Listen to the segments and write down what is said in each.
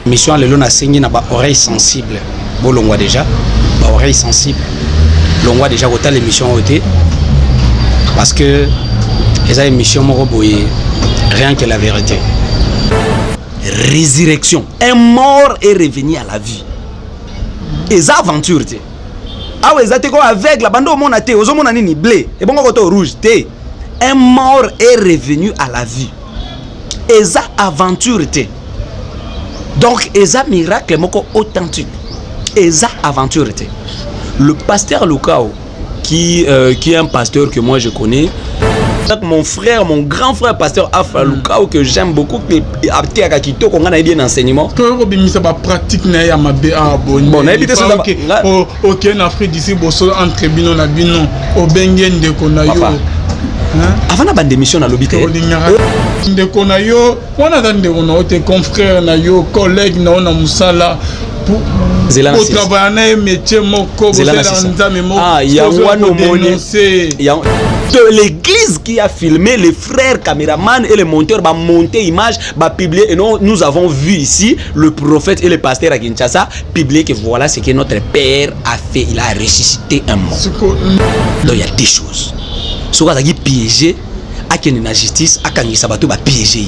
Mission lelo na sengi na ba oreille sensible. Bon longwa déjà, ba oreille sensible. Longwa déjà kota l'émission oté parce que les émissions moko boye rien que la vérité. Résurrection. Un mort est revenu à la vie. Les aventures té. Ah ouais, zate ko aveugle bando mona té, ozo mona nini blé, et bon koto rouge té. Un mort est revenu à la vie. Les aventures té. Donc, eza miracle moko authentique. Eza aventure. Le pasteur Lukao, qui est un pasteur que moi je connais, mon frère, mon grand frère pasteur Afra Lukao, que j'aime beaucoup, qui a quitté qu'on a bien enseignement. Pratique na ma bon ok en Afrique d'ici bosso entre bino na bino au bengen de konayo. Avant la bande d'émission na lobby de konayo, on a dans des confrères na yo collègues na on a musala pour travailler métier moko de l'église qui a filmé, les frères caméramans et les monteurs va monter image, va publier et nous avons vu ici le prophète et le pasteur à Kinshasa publier que voilà ce que notre père a fait, il a ressuscité un mort. Donc il y a des choses. Ce qu'on a piégé, à la justice, à Kangisabato va piéger.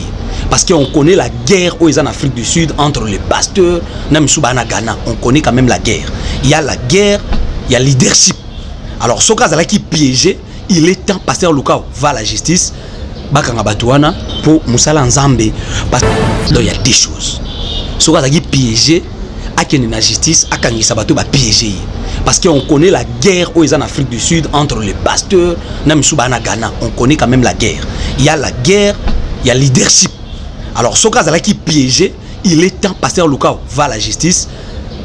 Parce qu'on connaît la guerre aux en Afrique du Sud entre les pasteurs, Namisuba Ghana. On connaît quand même la guerre. Il y a la guerre, il y a le leadership. Alors, ce cas là qui piégé, il est temps, pasteur Lukao va à la justice, Bakangabatuana pour Moussala Nzambe. Donc, il y a des choses. Ce cas là qui piégé, à la justice, à Kangisabato va piéger. Parce qu'on connaît la guerre aux en Afrique du Sud entre les pasteurs, Namisuba Ghana. On connaît quand même la guerre. Il y a la guerre, il y a le leadership. Alors, ce cas là qui piégé, il est temps, pasteur Lukao va à la justice,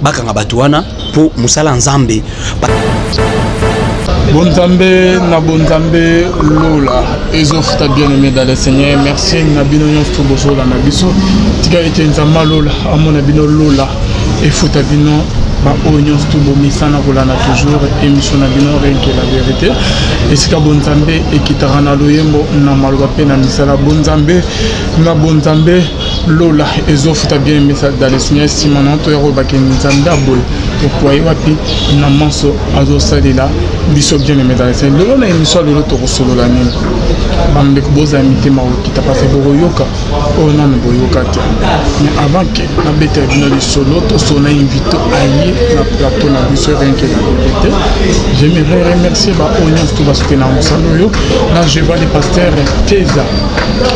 Bakangabatuana pour Moussala Nzambe. Bonzambe, na bonzambe, Lola, Ezof, ta bien-aimé dans le Seigneur, merci, Nabino Nyonsto Bozo, la Nabiso, Tika ete Nzamba Lola, Amon Nabino Lola, et Foutabino. Ba oignon stubo misana kolana toujours émission na bino rien que la vérité esika bonzambe ekitarana loyembo na maloba pe na misala bonzambe na bonzambe lola ezofuta bien message dans les signes simananto yaro bakenizanda boy pourquoi wapi na manso azosalila biso bien aimé dans les signes lolo na émission lolo to solo la nini bambe ko boza mité ma okita parce que boyoka ona na boyoka te mais avant que na bete bino le solo to sona invité à na plateau na biso rien que la vérité. J'aimerais remercier ba oignon tout parce que na musaloyo là je vois les pasteurs Teza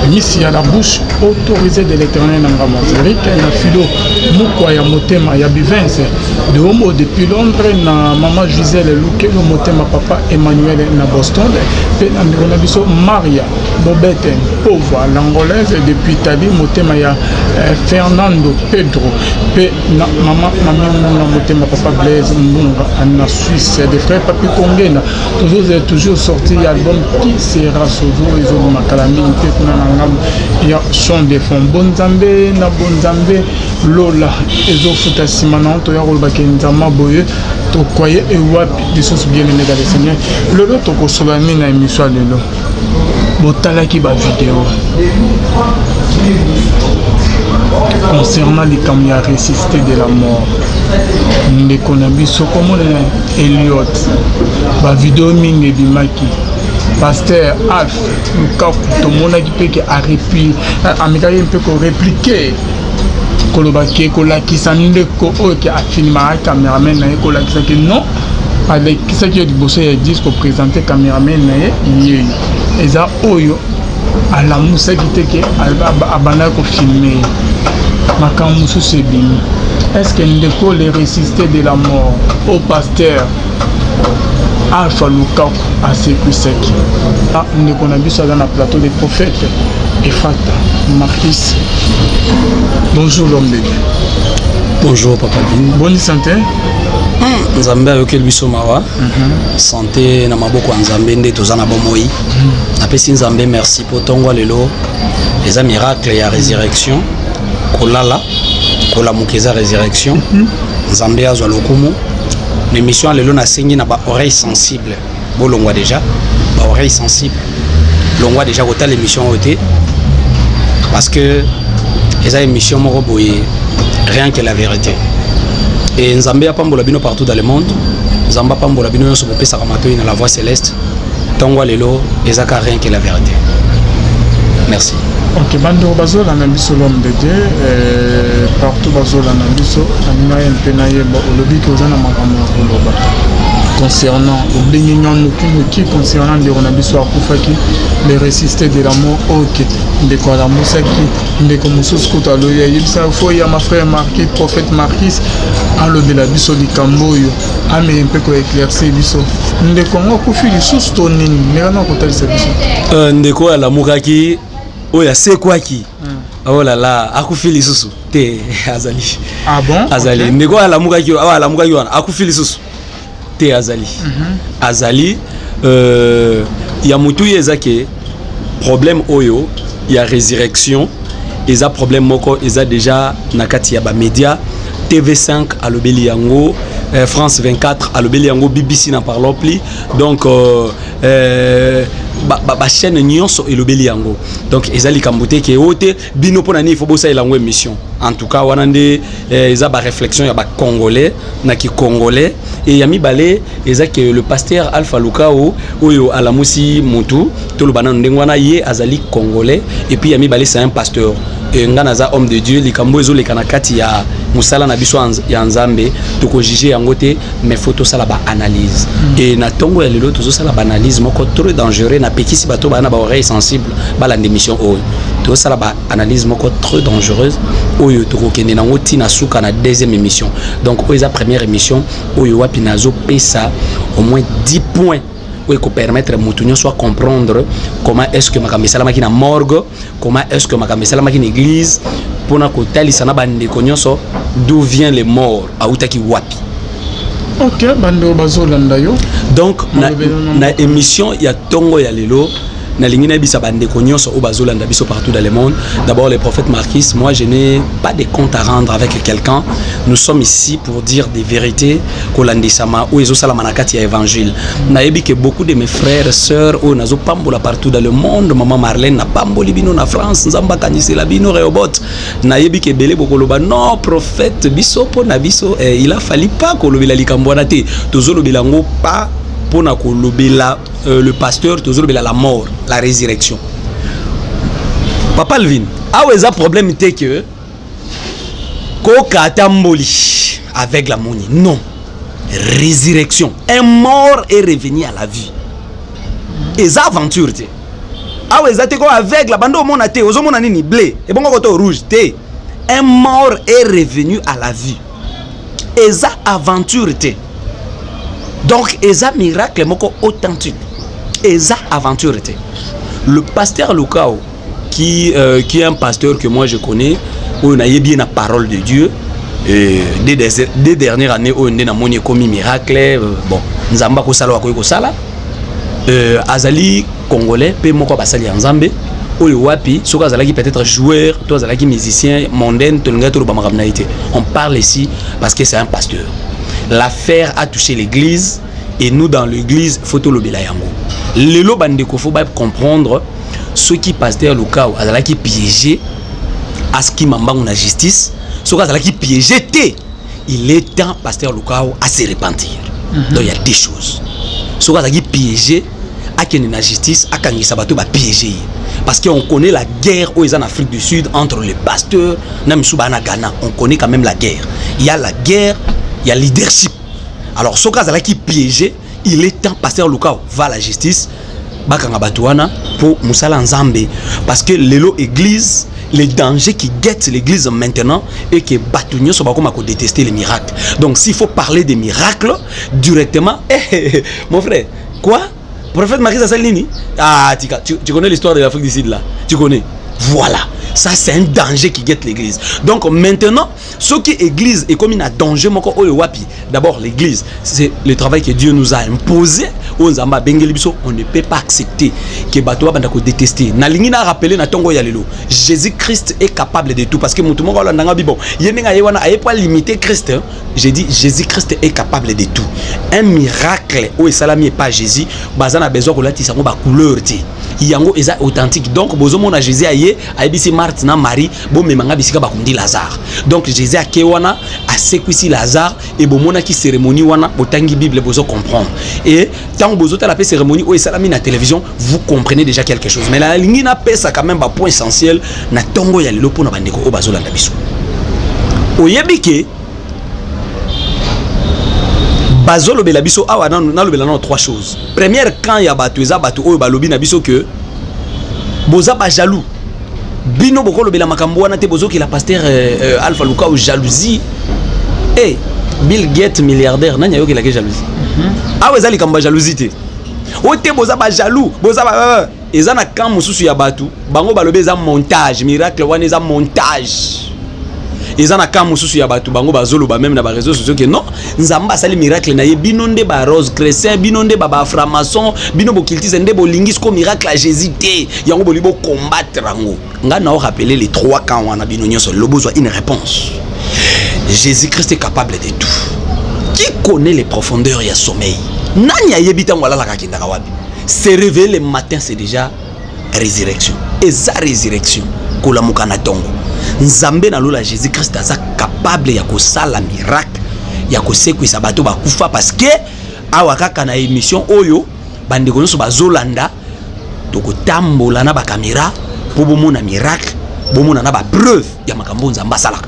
Missi à la bouche autorisée de l'Éternel na Ramazérique na filo mukwa ya motema ya bivence de homo depuis Londres na maman Gisèle Luke le motema papa Emmanuel na Boston pe na biso Maria Bobette pauvre l'angolaise depuis Italie motema ya Fernando Pedro pe na maman na ma papa Blaise Mbunga en Suisse, des frères Papi Kongena, toujours sorti l'album qui sera Sozo, ils ont ma calamité, il y a son des fonds. Bonzambe, na Bonzambe, Lola, ils ont foutu à Simanan, Toya Rolbakenzama Boye, Tokoye et Wapi, des choses bien aimées dans les Seigneurs. Lolo Toko Solami na émission Lolo. Botala qui va vidéo. Concernant les camions résistés de la mort, les Konabiso, comme Elliot, la vidéo Ming et Bimaki, Pasteur Alf, Lukaku, tout le monde qui a répliqué, répliqué. Kolobaki, Kolakisa, Ndeko, qui a filmé la caméraman, Kolakisa, non, avec ce qui est du bossé, il dit qu'on présentait la caméraman, et ça, Oyo. À la moussa qui était à Banako filmé. Makamusu c'est bien. Est-ce que Ndeko les résistés de la mort au pasteur Alpha Lukaku à Sekusek? Ah, Ndeko n'a vu ça dans le plateau des prophètes. Et Fata, Marquis. Bonjour l'homme de Dieu. Bonjour Papa Bin. Bonne santé. Nzambe ayoke biso mawa santé na maboko nzambe nde tozana bomoi apesi nzambe merci pour tongo lelo les miracles ya résurrection kolala kolamukeza résurrection nzambe azwa lokumu l'émission lelo na sengi na ba oreille sensible bolongwa déjà ba oreille sensible longwa déjà kota l'émission oté parce que les émissions moko boye rien que la vérité. Et Nzambe a pambola bino partout dans le monde. Nzamba pambola bino nyonso bopesa matoi na la voix céleste. Tongwa lelo ezaka rien que la vérité. Merci. Ok, bando bazola na biso l'homme de Dieu, partout bazola na biso, na maya mpena yeba olobi ke ozana makambo ya koloba. Concernant qui concernant les Ronabiso Akufaki, les résistés de l'amour, ok, de quoi la Moussaki, de comme Souskouta Loya, il s'affoie à ma frère Marquis, prophète Marquis, à l'eau de la biso du Camboyo, à mes un peu éclairci biso. De quoi on coupe du sous-tonin, mais on a côté de ce biso. De quoi la Mouraki, oh, il y a c'est quoi qui? Oh là là, Akufili Soussou, t'es Azali. Ah bon? Azali, de quoi la Mouraki, ah la Mouraki, Akufili Soussou. Azali. Azali, il y a mutu yezake problème oyo, il y a résurrection, il y a problème moko, il y a déjà nakati ya ba média, TV5 à l'obéli yango, France 24 à l'obéli yango, BBC n'en parlons plus, donc ba chaîne nyonso et l'obéli yango. Donc ezali kambote ke ote bino pona ni faut bossa elango émission. En tout cas wanande eza ba réflexion ya ba congolais na ki congolais et yami balé eza que le pasteur Alpha Lukao oyo alamusi mutu to le banan ndengwana ye azali congolais et puis yami balé c'est un pasteur et ngana za homme de Dieu likambo ezo le kanakati ya musala na biso ya nzambe to ko juger yango te mais photo sala ba analyse et na tongo ya lelo tozo sala ba analyse moko trop dangereux na pekisi bato bana ba oreille sensible ba la émission oyo to sala ba analyse moko trop dangereuse oyo to ko kende nango tina suka na deuxième émission donc oyo eza première émission oyo wapi nazo pesa au moins 10 points où il faut permettre à soit comprendre comment est-ce que makambe salama qui na morgue, comment est-ce que makambe salama qui na église pour na kotali sana bande konyoso d'où vient les morts à utaki wapi. Ok, bando bazolanda yo. Donc na émission ya tongo ya lelo na lingina bisa bande konyoso au bazolanda biso partout dans le monde. D'abord le prophète Marquis, moi je n'ai pas de compte à rendre avec quelqu'un. Nous sommes ici pour dire des vérités kolandisama ou ezo sala manakati ya évangile. Na yebi que beaucoup de mes frères sœurs ou nazo pambola partout dans le monde, maman Marlène na pamboli bino na France, nzamba kanisela bino Rehoboth. Na yebi que belé bokoloba non prophète biso po na biso il a fallu pas kolobela likambwana te. Tozolo bilango pas pour na kolobela le pasteur toujours la mort, la résurrection. Papa Alvin, ah ouais, ça problème était que Koka tamboli avec la monnaie. Non, résurrection. Un mort est revenu à la vie. Et ça aventure te. Ah ouais, ça te quoi avec la bande au monde te, aux hommes ni blé, et bon côté rouge te. Un mort est revenu à la vie. Et ça aventure te. Donc, eza miracle moko authentique. Eza aventure était. Le pasteur Lukao, qui est un pasteur que moi je connais, où on a bien la parole de Dieu, des dernières années, où on a commis miracle, bon, Nzamba kosala wakoy kosala, azali congolais, pe moko basali Nzambe, oyo wapi, soka azalaki peut-être joueur, toi azalaki musicien, mondaine, tolonga to ba makamna été. On parle ici parce que c'est un pasteur. L'affaire a touché l'église et nous dans l'église photo lobela yango. Lelo bandeko faut pas comprendre ceux qui pasteur Lukao azala qui piégé à ce qui m'embangue la justice, ceux qui azala qui piégé té. Il est temps pasteur Lukao à se repentir. Donc il y a des choses. Ceux qui azala qui piégé à qui la justice à kangi sabato ba piégé parce qu'on connaît la guerre aux en Afrique du Sud entre les pasteurs namisuba na Ghana, on connaît quand même la guerre. Il y a la guerre, il y a leadership. Alors, ce cas-là qui piégé, il est temps, pasteur Lukao va à la justice, bakanga batuana pour Moussala Nzambe. Parce que l'élo église, les dangers qui guettent l'église maintenant et que Batounio soit comme à détester les miracles. Donc, s'il faut parler des miracles directement, mon frère, quoi? Prophète Marie Salini? Ah, tu connais l'histoire de l'Afrique du Sud là? Tu connais? Voilà. Ça, c'est un danger qui guette l'église. Donc maintenant, ce qui est église est comme un danger. D'abord, l'église, c'est le travail que Dieu nous a imposé. On ne peut pas accepter que Bato va détester. Nalingina rappelé na tongo yalelo. Jésus-Christ est capable de tout. Parce que mon tout le monde a dit bon, il n'y a pas limité Christ. J'ai dit Jésus-Christ est capable de tout. Un miracle où salami est pas Jésus, bazana besoin que la tissango ba couleur. yango eza authentique. Donc bozo mona Jésus aye ayebisi Marthe na Marie bo memanga bisika bakundi Lazare. Donc Jésus akewana asekwisi Lazare et bo mona ki cérémonie wana botangi Bible bozo comprendre. Et tant bozo ta la cérémonie o esalami na télévision, vous comprenez déjà quelque chose. Mais la ligne na pesa quand même ba point essentiel na tongo ya lelo pona bandeko o bazolanda biso. Oyebike bazolo bela biso awa na lobela na trois choses. Première, quand ya batu eza batu oyo balobi na biso que boza ba jaloux. Bino boko lobela makambo wana te bozo ki la pasteur Alpha Luka ou jalousie. Eh, Bill Gates milliardaire nanya yo ki la jalousie. Awa eza likamba jalousie te. O te boza ba jaloux, boza ba eza na kan mususu ya batu, bango balobi eza montage, miracle wana eza montage. Ils en a quand mususu ya batu bango bazolo ba même na ba réseaux sociaux que non nzamba sali miracle na ye binonde ba rose chrétien binonde ba franc-maçon bino bokiltise nde bolingis ko miracle a Jésus té yango boli bo combattre rango nga na rappeler les trois camps wana binonyo so le besoin une réponse. Jésus Christ est capable de tout. Qui connaît les profondeurs ya sommeil nani ayebita ngwala la kakindaka wapi. Se réveiller le matin c'est déjà résurrection et sa résurrection kola mukana tongo. Nzambe na lola Jésus Christ aza capable ya kosala miracle ya kosekwisa bato bakufa parce que awa kaka na émission oyo bandeko nyonso bazolanda tokotambola na ba caméra po bomona miracle bomona na ba preuve ya makambo Nzamba salaka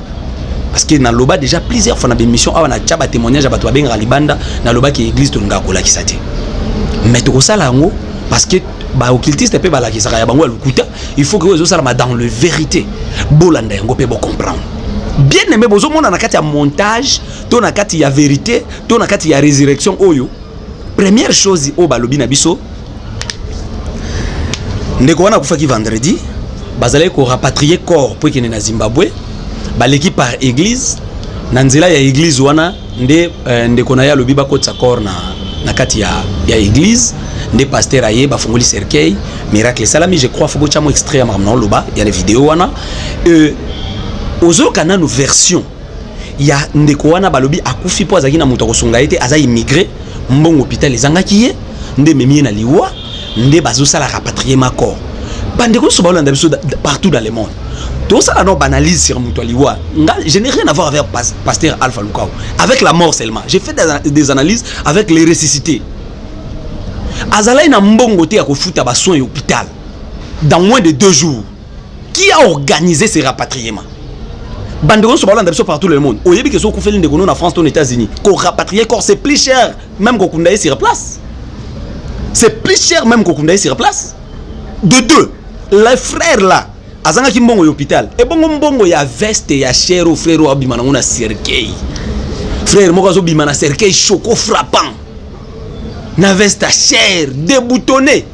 parce que na loba déjà plusieurs fois na émission awa na tchaba témoignage ya bato babenga libanda na loba ki église tolinga kolakisa te mais tokosala ngo parce que ba occultiste pe bala kisaka ya bango lukuta il faut que vous salama dans le vérité bolanda yango pe bo comprendre bien aimé bozo mona na kati ya montage to na kati ya vérité to na kati ya résurrection oyo première chose o balobi na biso ndeko wana kufa ki vendredi bazale ko rapatrier corps pour kene na Zimbabwe baleki par église na nzela ya église wana ndeko na ya lobi ba kotsa corps na kati ya église des pasteurs aye ba fongoli cercueil miracle salami je crois faut chamo extrait amamna loba il y a des vidéos wana ozo kana no version ya ndeko wana balobi akufi po azaki na muto kosunga ete aza immigré mbongo hôpital ezangaki ye nde memie na liwa nde bazo sala rapatrier corps bandeko so balanda biso partout dans le monde tout ça non banalise sur muto liwa je n'ai rien à voir avec pasteur Alpha Lukao avec la mort seulement j'ai fait des analyses avec les ressuscités. Azalaï na mbongo te ya kofuta ba soins hôpital dans moins de 2 jours. Qui a organisé ces rapatriements? Bandeko so balanda biso partout le monde. Oyebi que so ko feli ndeko na France aux États-Unis. Ko rapatrier corps c'est plus cher même ko kundaye sur place. C'est plus cher même ko kundaye sur place. De deux, les frères là azanga ki mbongo hôpital. E bongo mbongo ya veste ya cher au frère o abimana ngona cercueil. Frère moko zo bimana cercueil choco frappant. Na veste cher, déboutonné.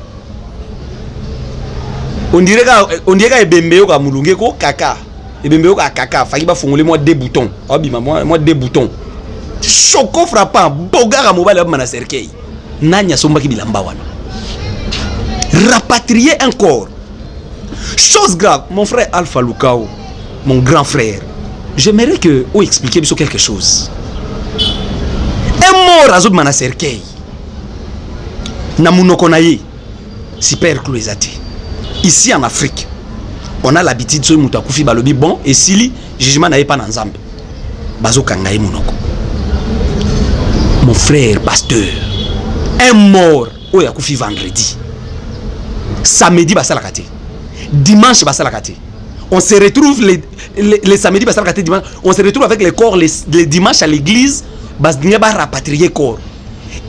On dirait que Ebembeyo ka mulunge ko kaka. Ebembeyo ka kaka, faki ba fongole moi deux boutons. Obima moi deux boutons. Choco frappant, bogara mobile ba na cercueil. Nanya somba ki bilamba wana. Rapatrier un corps. Chose grave, mon frère Alpha Lukao, mon grand frère. J'aimerais que vous expliquiez quelque chose. Un mort azod mana cercueil. Na munoko na ye super cloisate. Ici en Afrique, on a l'habitude de muta kufi balobi bon et sili jugement na ye pas na Nzambe. Bazo kangaye munoko. Mon frère pasteur, un mort o ya kufi vendredi. Samedi basala kate. Dimanche basala kate. On se retrouve les samedis basala kate dimanche, on se retrouve avec les corps les dimanches à l'église, bas ba rapatrier corps.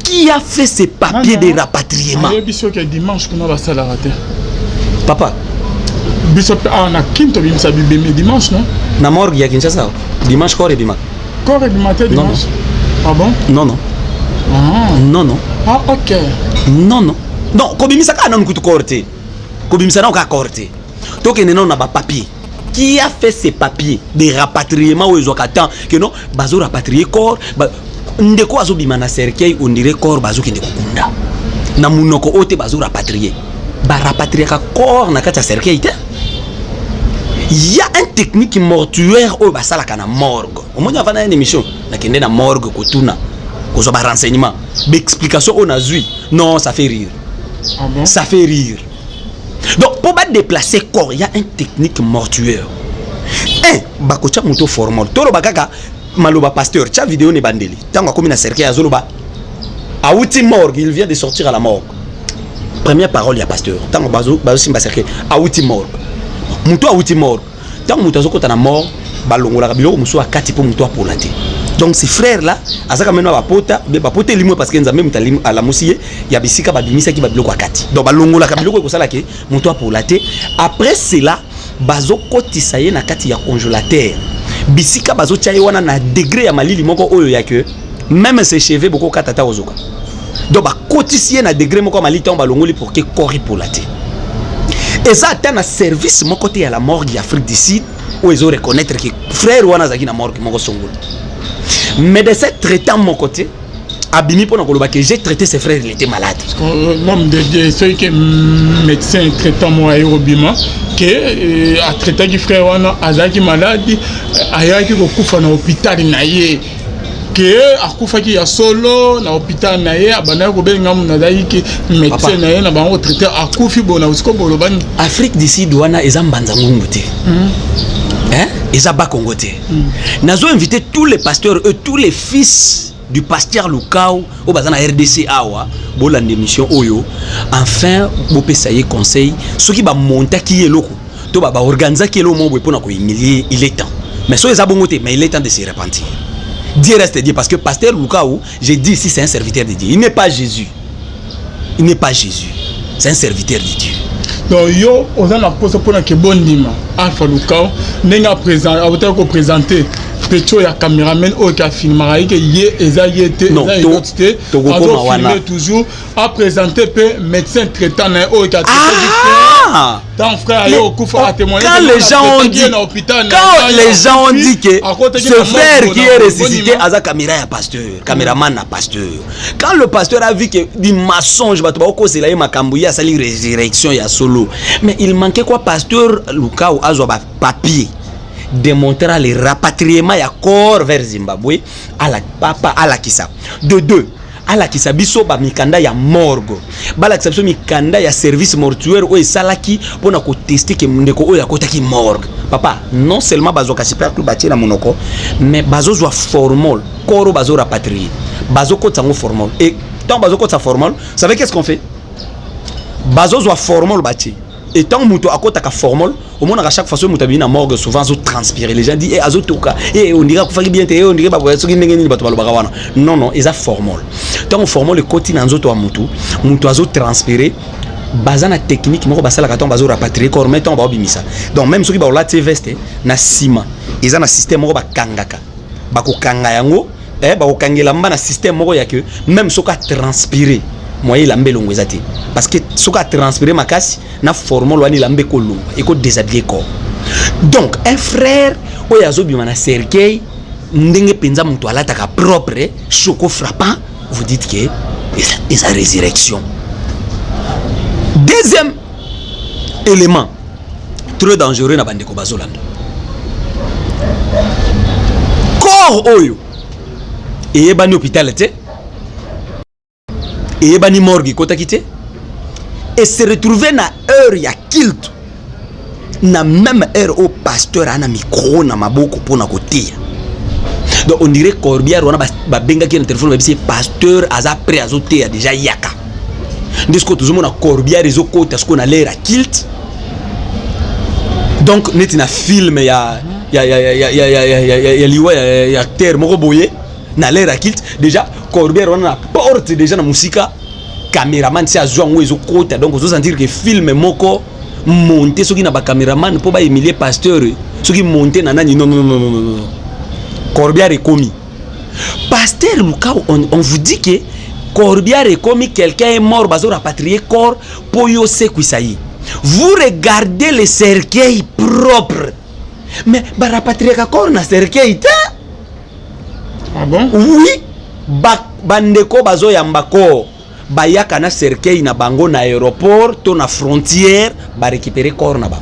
Qui a fait ces papiers de rapatriement? Dimanche, papa. Dimanche, non? Na morgue ya Kinshasa. Dimanche corps et bima. Corps et bima dimanche. Ah bon? Non non. Ah. Non non. Ah ok. Non non. Non, kobimisa ka non kutu corté. Kobimisa na ka corté. Tokene non na ba papier. Qui a fait ces papiers de rapatriement aux occasions que non bazo rapatrier corps ndeko azo bima na cercueil on dirait corps bazo kende kokunda na munoko ote bazo rapatrier ba rapatrier ka corps na kata cercueil te. Il y a une technique mortuaire au basala kana morgue au moins avant une émission na kende na morgue kotuna kozo ba renseignement l'explication on a zui non ça fait rire. Ah bon? Ça fait rire Donc pour pas déplacer corps, il y a une technique mortuaire. Bakocha muto formal. Toro bakaka maloba pasteur, cha vidéo ne bandeli. Tango comme na cercueil azoloba. A outi morgue, il vient de sortir à la morgue. Première parole, il y a pasteur. Tango bazo simba cercueil. A outi morgue. Muto a outi morgue. Tango muto azoko na morgue, balongola kabilo muso akati po muto apolate. Donc ces frères là, azaka meno bapota, be bapote limwe parce que nzambe mutalim à la musiye, ya bisika babimisa ki babilo kwa kati. Donc balongola kabilo ko sala ke muto apolate. Après cela, bazo kotisa ye na kati ya congélateur. Bisika bazo tia wana na degré ya malili moko oyo ya que même ses cheveux boko katata ozoka. Donc ba kotisi ye na degré moko malili ton balongoli pour que corps polate. Et ça atteint un service mon côté à la morgue Afrique du Sud où ils ont reconnaître que frère wana zaki na morgue moko songolo. Médecin traitant mon côté abimi pour nakoloba que j'ai traité ses frères, il était malade. L'homme de Dieu, c'est que médecin traitant moi Robima que a traité qui frère wana azaki malade ayaki ko kufa na hôpital na ye que akufa ki ya solo na hôpital na ye abana ko benga mu na daki médecin na ye na bango traité akufi bona usko bolobani Afrique du Sud wana ezambanza ngungu te. Hein? Ezaba Congo te. Nazo invité tous les pasteurs et tous les fils du pasteur Lukao au bazana RDC awa bolande émission oyo enfin bopesaye conseil ce qui va monter qui est loko to ba organiser qui est lo mo pour na ko humilier il est temps mais so ezabongote mais il est temps de se repentir. Dieu reste Dieu parce que pasteur Lukao j'ai dit ici c'est un serviteur de Dieu, il n'est pas Jésus, il n'est pas Jésus, c'est un serviteur de Dieu. Donc yo ozana pose pour na ke bondima Alpha Lukao nenga présent a ko présenter Pecho ya caméraman au ka filmera que yé eza yété eza identité a toujours à présenter peu médecin traitant na au ka ton frère yo kufa a témoigner quand les gens ont dit que ce frère qui est ressuscité aza caméra ya pasteur caméraman na pasteur quand le pasteur a vu que du mensonge bato ba ko sela makambo ya sali résurrection ya solo mais il manquait quoi pasteur Lukao azo ba papier démontrera le rapatriement ya corps vers Zimbabwe à la papa à la kisa de deux à la kisa biso ba mikanda ya morgue ba la kisa mikanda ya service mortuaire o esalaki pona ko tester ke ndeko o ya kotaki morgue papa non seulement bazo kasipa tout bâtir na monoko mais bazo zo formol corps bazo rapatrier bazo kotango formol et tant bazo kota formol vous savez qu'est-ce qu'on fait bazo zo formol bâti. Et tant que à côté de la formule, au moins à chaque fois que vous avez une morgue, souvent vous transpirez. Les gens disent, on dirait que vous bien, on dirait que non, non, ils ont formule. Tant que formule, le côté dans l'autre moutou, moutou a transpiré, basé na technique, moi basé la carton basé rapatrier corps, mais tant bimisa. Donc même ceux qui ont la veste, na ciment, ils ont un système moi kangaka, bako kanga yango, bako kangela mba na système moi ya que même ceux qui ont transpiré. Moi il a mbelongo ezati parce que ce qui a transpiré ma casse na formule wani lambe ko lumba et ko déshabiller corps. Donc un frère oyo azobima na cercueil ndenge penza mutu alata ka propre choco frappant vous dites que et sa résurrection. Deuxième élément très dangereux na bandeko bazolanda corps oyo et bani hôpital te et bani morgue kota kité et se retrouver na heure ya kilt na même heure au pasteur ana micro na maboko pona kotia. Donc on dirait Corbière on a ba benga ki na téléphone ba bisi pasteur aza prêt azotea déjà yaka ndisco toujours na Corbière ezo kota ce qu'on a l'air à kilt. Donc net na film ya liwa ya acteur moko boye na l'air à kilt déjà Corbière on a porte déjà na musika caméraman c'est à jouer ezo kota donc vous sentir que film moko monter ce qui na ba caméraman pour ba Emilie pasteur ce qui monter na nani non Corbière est commis pasteur Lukao on vous dit que Corbière est commis quelqu'un est mort bazo rapatrier corps pour yo sekwisayi vous regardez le cercueil propre mais ba rapatrier ka corps na cercueil ta ah bon oui bandeko bazo yamba corps bayaka na cercueil na bango na aéroport to na frontière ba récupérer corps na ba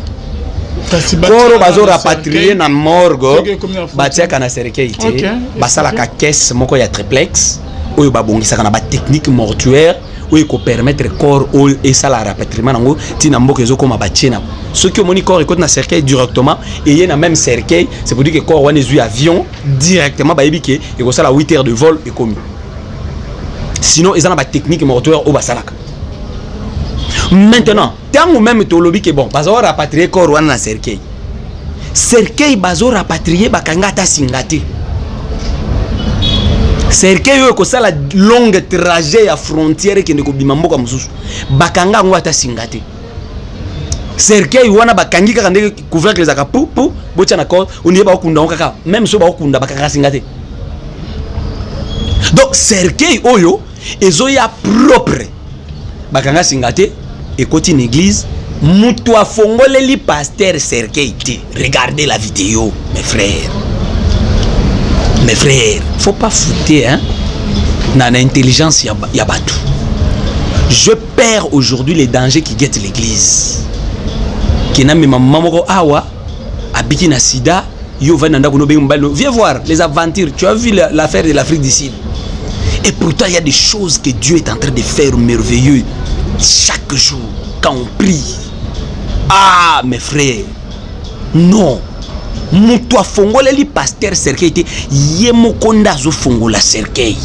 corps bazo rapatrier na morgue batiaka na cercueil te basala ka caisse moko ya triplex oyo babongisaka na ba technique mortuaire oyo permettre corps et ça la rapatriement nango tina mboka ezokoma bachena ceux qui ont corps écoute na cercueil directement et y a même cercueil c'est pour dire que corps wana ezui avion directement ba yebike et ko sala 8 heures de vol et comme sinon ils ont ba technique mortuaire au basalaka maintenant tant ou même tolobi que bon bazo rapatrier corps wana na cercueil bazo rapatrier bakanga ta singati cercueil yo ko sala longue trajet à frontière qui ne ko bima mboka mususu bakanga ngo ata singati cercueil wana bakangi kaka ndenge couvercle zaka pou botia na corps on ba okunda kaka même so ba okunda bakanga singati donc cercueil oyo ezoya propre bakanga singati et côté une église mutu afongoleli pasteur cercueil te regardez la vidéo mes frères, faut pas fouter hein dans l'intelligence ya batu. Je perds aujourd'hui les dangers qui guettent l'église. Qui n'a même maman awa abiki na sida yo va nanda kuno viens voir les aventures. Tu as vu l'affaire de l'Afrique du Sud. Et pourtant il y a des choses que Dieu est en train de faire merveilleux chaque jour quand on prie. Ah mes frères, non. Mutu afongoleli pasteur cercueil te yemoko ndazo fongola cercueil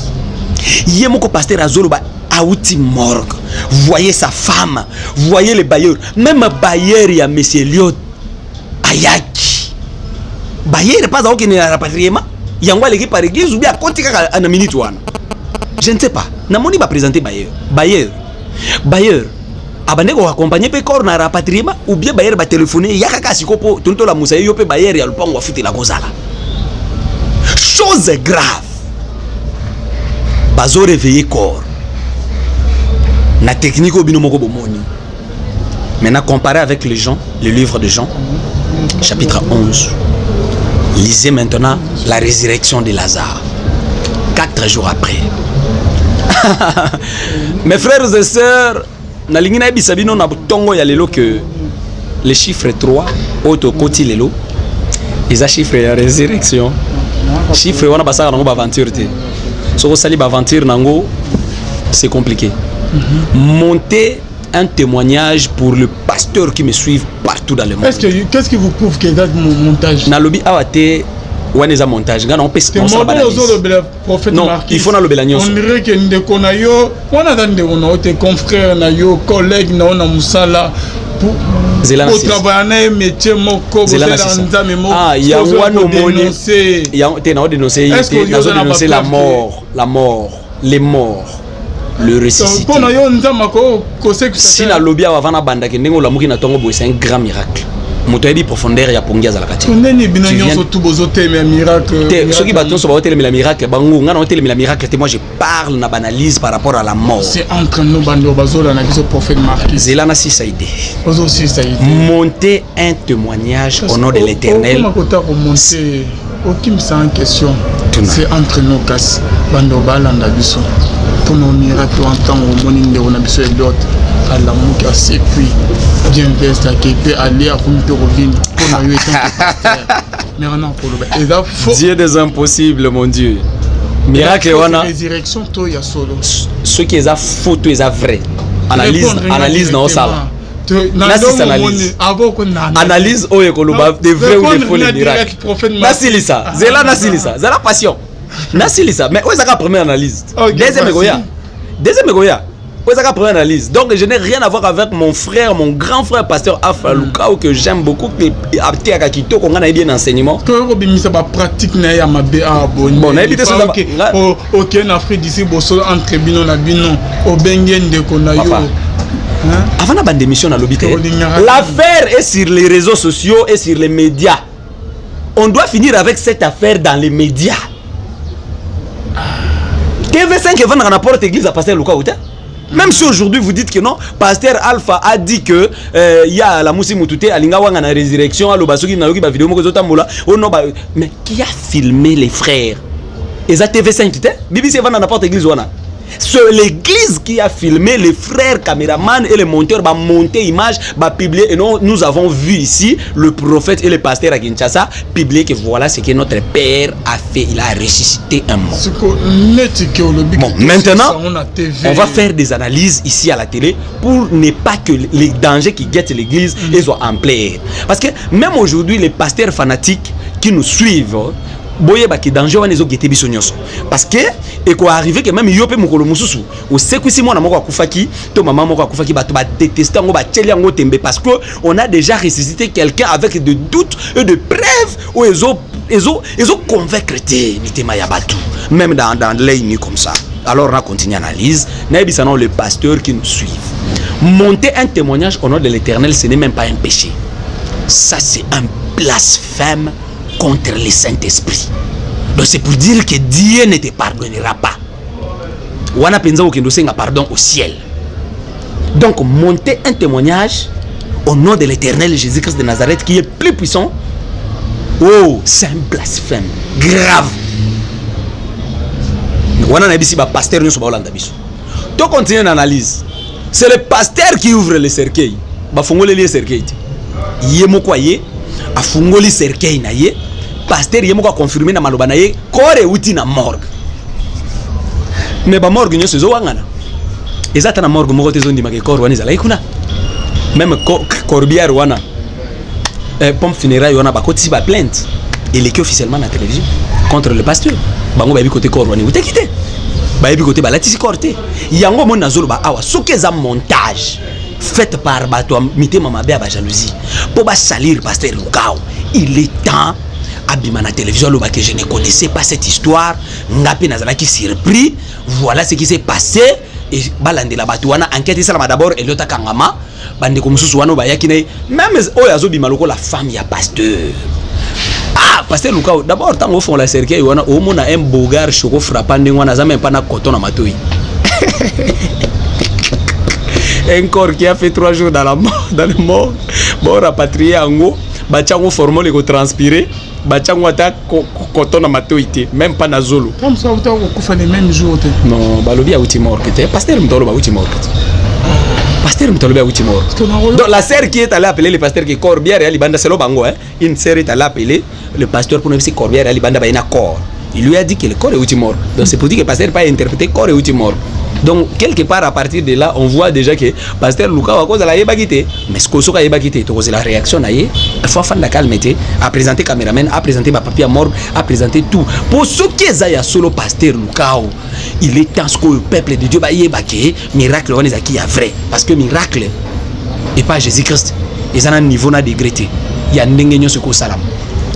yemoko pasteur azoloba auti morgue. Voyez sa femme, voyez les bailleurs, même bailleur ya monsieur Eliot ayaki bailleur pas au kene rapatriement yango aleki par église ou bien konti kaka na minute wana je ne sais pas na moni ba présenter bailleur abande ko accompagner pe corps na rapatriement ou bien bayer ba téléphoner ya kaka sikopo tonto la musa yo pe bayer ya lupango afute la kozala chose grave bazo réveiller corps na technique obino moko bomoni maintenant comparé avec les gens le livre de Jean chapitre 11 lisez maintenant la résurrection de Lazare 4 jours après mes frères et sœurs na lingina bisabino na butongo ya lelo que les chiffres 3 auto koti lelo les chiffres ya résurrection chiffre wana basaka nango ba aventure te soko sali ba aventure nango c'est compliqué. Monter un témoignage pour le pasteur qui me suivent partout dans le monde. Qu'est-ce qui vous prouve que c'est mon montage? Na lobi awate waneza montage ngana on peut non il faut na lobela nyonso on dirait que ndeko na yo wana dande on te confrère na yo collègue na on musala pour travailler na métier moko bozela nzame moko ah ya wano moni ya te na dénoncer la mort les morts le ressuscité si na lobby avant banda ke ndenge olamuki na tongo boy c'est un grand miracle moto yebi profondeur ya pongia za la kati neni bino nyonso tout bozote mais miracle ceux qui baton so ba hôtel mais la miracle bango ngana hôtel mais la miracle moi je parle na banalise par rapport à la mort c'est entre nous bando bazola na biso prophète Marquis zelana si saïdé ozo si saïdé monter un témoignage au nom de l'Éternel comment kota ko monter aucune sans question c'est entre nous kas bando balanda biso pour nos miracles en temps au monde on a besoin d'autres à l'amour qui a sécuit bien veste qui peut aller à fond pour venir pour nous mais non pour le Dieu des impossibles mon Dieu miracle wana résurrection to ya solo ce qui est photo est vrai analyse na osala analyse oyo koloba de vrai ou de faux les miracles nasilisa zela nasilisa zela passion nasilisa mais où est la première analyse deuxième goya où est la première analyse donc je n'ai rien à voir avec mon frère mon grand frère pasteur Alpha Lukao que j'aime beaucoup qui a été à Kakito qu'on a bien enseignement que robimisa ba pratique na ya mabe a bon na éviter ça OK en Afrique d'ici bosso entre bino na bino obengende kona yo avant la bande d'émission à l'hôpital l'affaire est sur les réseaux sociaux et sur les médias on doit finir avec cette affaire dans les médias TV5 est venu dans la porte église à pasteur Luka Outa. Même si aujourd'hui vous dites que non, pasteur Alpha a dit que y a la Moussi Moutouté, Alinga Wanga na résurrection, à l'Obasuki na Yoki vidéo mais qui a filmé les frères? Et ça TV5 tu sais? BBC est venu dans la porte église wana. C'est l'église qui a filmé, les frères caméramans et les monteurs va monter image, va publier. Et nous avons vu ici le prophète et le pasteur à Kinshasa publier que voilà ce que notre père a fait. Il a ressuscité un mort. Bon, maintenant, on va faire des analyses ici à la télé pour ne pas que les dangers qui guettent l'église soient ampleurs. Parce que même aujourd'hui, les pasteurs fanatiques qui nous suivent, boye ba ki danger wana ezo gete biso nyonso parce que et quoi arriver que même yope mukolo mususu o sekuisi mwana moko akufaki to maman moko akufaki ba to ba détester ngo ba tcheli ngo tembe parce que on a déjà ressuscité quelqu'un avec de doutes et de preuves ou ezo convaincre te mitema ya batu même dans l'œil comme ça. Alors on a continué l'analyse, naibisano les pasteurs qui nous suivent. Monter un témoignage au nom de l'Éternel, ce n'est même pas un péché. Ça c'est un blasphème contre le Saint-Esprit. Donc c'est pour dire que Dieu ne te pardonnera pas. Wana penza okendo senga pardon au ciel. Donc monter un témoignage au nom de l'Éternel Jésus-Christ de Nazareth qui est plus puissant. Oh, c'est un blasphème grave. Wana na bisi ba pasteur nyo so ba olanda biso. To continue l'analyse. C'est le pasteur qui ouvre le cercueil. Ba fongole le cercueil. Yemo kwa ye afungoli cercueil na ye. Pasteur yemo kwa confirmer na maloba na ye kore uti na morgue. Mais ba morgue nyo sezo wangana. Ezata na morgue moko tezo ndima ke kore wana ezala ikuna. Même corbière wana pompe funéraire wana ba koti ba plainte. Il est officiellement na télévision contre le pasteur. Bango ba bi côté corps wana uti kité. Ba bi côté ba latisi corté. Yango mon nazolo ba awa soke za montage fait par bato mitema mabe ba jalousie pour ba salir pasteur Lukao. Il est temps abima na télévision loba que je ne connaissais pas cette histoire ngapi nazala qui surpris voilà ce qui s'est passé et balande la batouana enquête ça d'abord Eliota Kangama bande ko mususu wana ba yakine même oyazo bima loko la femme ya pasteur pasteur Lukao d'abord tant au fond la cercueil wana au mona un bogar choko frappant wana za même pas na coton na matoi un corps qui a fait 3 jours dans le mort bon rapatrié en haut bachango formol ko transpirer bachango ata coton na matoité même pas na zolo comme ça autant ko fa les mêmes jours non balobi a uti mort que pasteur mtolo ba uti mort pasteur mtolo ba uti mort donc la sœur qui est allée appeler le pasteur qui Corbière ali banda selo bango une sœur est allée appeler le pasteur pour nous dire Corbière ali banda ba ina corps il lui a dit que le corps est uti mort donc c'est pour dire que le pasteur pas interprété corps est uti mort. Donc quelque part à partir de là on voit déjà que pasteur Luka à cause de la yebagité mais ce que soka yebagité to cause la réaction na ye il faut faire la calmeté à présenter caméraman à présenter ma papier mort à présenter tout pour ce qui est ya solo pasteur Luka il est temps que le peuple de Dieu ba yebake miracle on est qui est vrai parce que miracle et pas Jésus-Christ ils ont un niveau na dégré il y a ndenge ce ko salam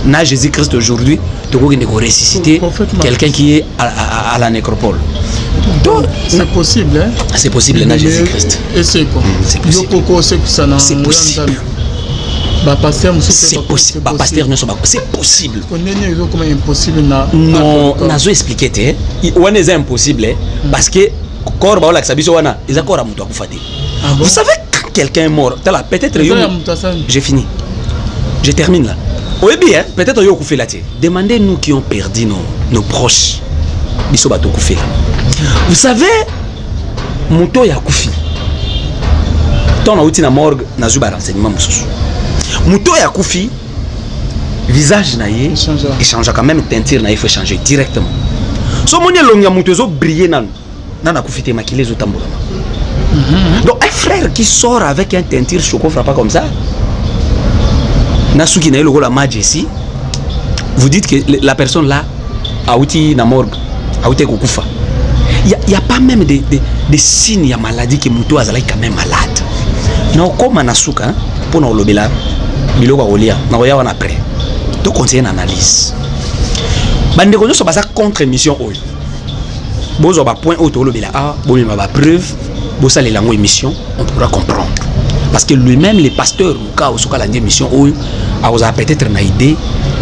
na Jésus-Christ aujourd'hui to ko ressusciter quelqu'un qui est à la nécropole. C'est possible, hein? C'est possible, na Jésus-Christ. Et c'est quoi? C'est possible. C'est possible. C'est possible. C'est possible. Non, nazo expliquer te. On est impossible parce que corps ba la sabiso wana, ils a corps à muto akufate. Vous savez quand quelqu'un est mort, peut-être j'ai fini. Je termine là. Oui bien, peut-être yo kufela te. Demandez-nous qui ont perdu nos proches. Biso bato kufela. Vous savez, Mouto Yakoufi, tant on a outil na morgue, na zuba renseignement mususu. Mouto Yakoufi, visage naïe, échange quand même teinture naïe, il faut changer directement. So moni longa Mouto zo briller nan Yakoufi te maquillé zo tambour. Donc un frère qui sort avec un teinture choco frappe comme ça. Nasuki naïe logo la majesty. Vous dites que la personne là a outil na morgue, a outil kokufa. Il n'y a pas même des signes de maladie que Mouto Azalai quand même malade. Non, comme Anasuka, pour nous le biloko olia, na oya wana après. Donc on tient une analyse. Bande ko so basa contre émission oyo. Bozo ba point auto le bila bo mi ba preuve, bo ça les langues émission, on pourra comprendre. Parce que lui-même les pasteurs Luka osoka la émission oyo a oza peut-être na idée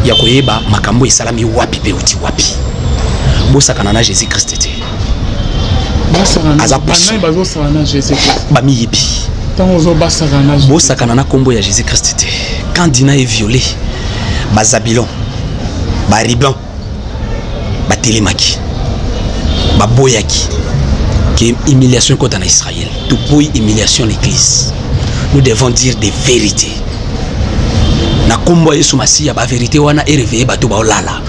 ya koyeba makambo esalami wapi pe uti wapi. Bo sakana na Jésus-Christ te. Sakana kombo ya Jésus-Christ. Quand Dina est violé, Bazabilon, Bariban, Batelemaki, Baboyaki, qui est humiliation contre Israël. Tout pour humiliation l'église. Nous devons dire des vérités. Na kombo Yesu Masiya ba vérité wana et réveiller bato ba olala.